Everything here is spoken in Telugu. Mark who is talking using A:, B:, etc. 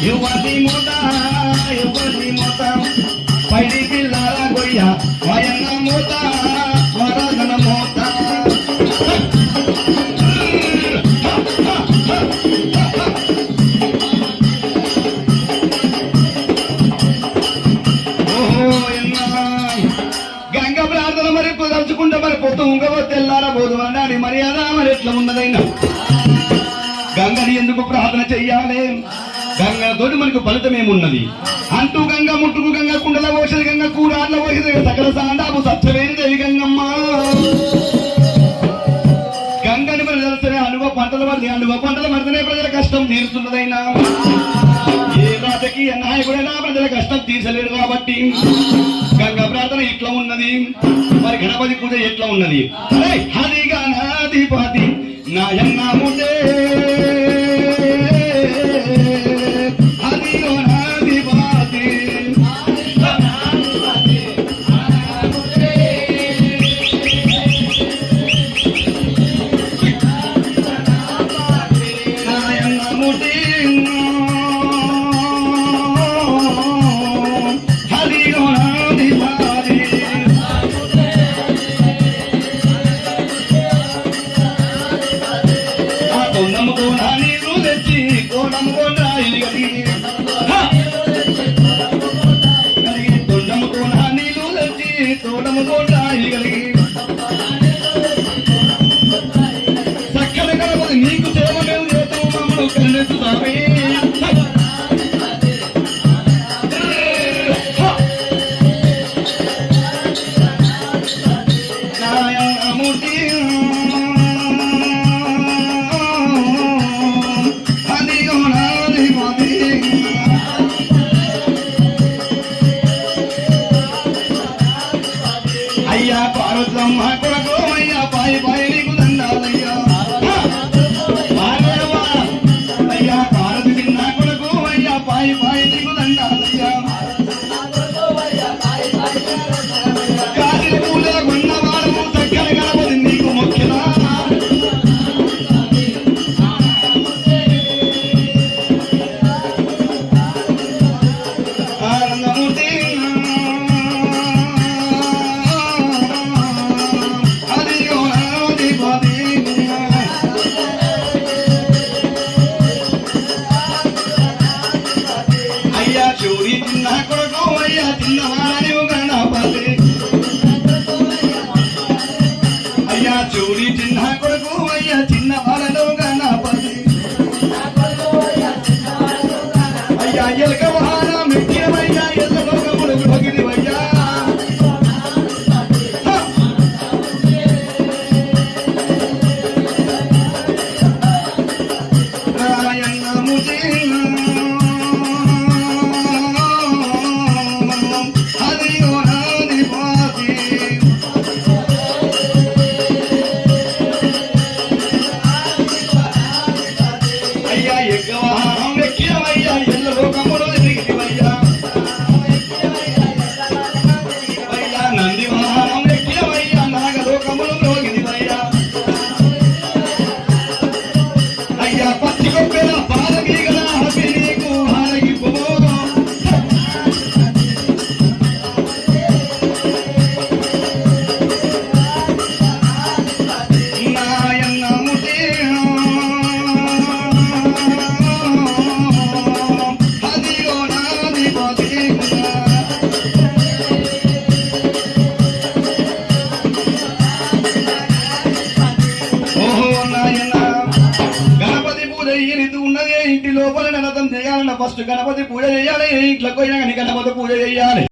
A: యువతి మూత యువతి మూత పైడి పిల్లల గొయ్య వయన్న మూత వరదన మూత గంగ ప్రార్థన మరి తలుచుకుంటే మరి పొత్తు ఉంగబో తెల్లారబోదు అన్నాడు మర్యాద మరి ఎట్లా ఉన్నదైనా గంగని ఎందుకు ప్రార్థన చెయ్యాలి గంగతోటి మనకు ఫలితం ఏమున్నది అంటూ గంగ ముట్టుకు గంగ కుండల పోసేది గంగ కూడాట్ల పోసేది సకల సాండాపు సత్యవేది దేవి గంగమ్మ గంగని మరి తెలుస్తేనే అనుభవ పంటలు పడితే అనుభవ పంటలు పడితేనే ప్రజల కష్టం తీరుతున్నదైనా ఏ రాజకీయ నాయకుడైనా ప్రజల కష్టం తీర్చలేడు కాబట్టి గంగ ప్రార్థన ఇట్లా ఉన్నది మరి గణపతి పూజ ఎట్లా ఉన్నది అది గణాధిపతి నాయన్నముదే అది గణాధిపతి నాయన్నముదే చక్కని గణపతి నీకు సేవ మేము చేస్తాము మమ్మల్ని కరుణిస్తామే నారాయణమూర్తి అది గణాధిపతి అయ్యా పార్వతమ్మ కొరకు అయ్యా పాయి పాయి నీకు దండాలయ్యా అయ్యా పార్వతి చిన్న కొరకు అయ్యా పాయి పాయి నీకు దండాలయ్యా కాశీ పూజల కొన్నవాడు చక్కని గణపతి నీకు మొక్కినా ఆనందమూర్తి చూడి చిన్న కొడుకు అయ్యా చిన్నవాడు గణపతి అయ్యా చూడి చిన్న కొడుకు అయ్యా చిన్నవాడు గణపతి అయ్యా ఎలక వాహనం ఎక్కినవయ్యా ఎల్లలోకములు భగిరివయ్యా నారాయణమూర్తి ఇంటి లోపల నరతం చేయాలన్న ఫస్ట్ గణపతి పూజ చేయాలి ఇంట్లోకి పోయినా కానీ గణపతి పూజ చేయాలి.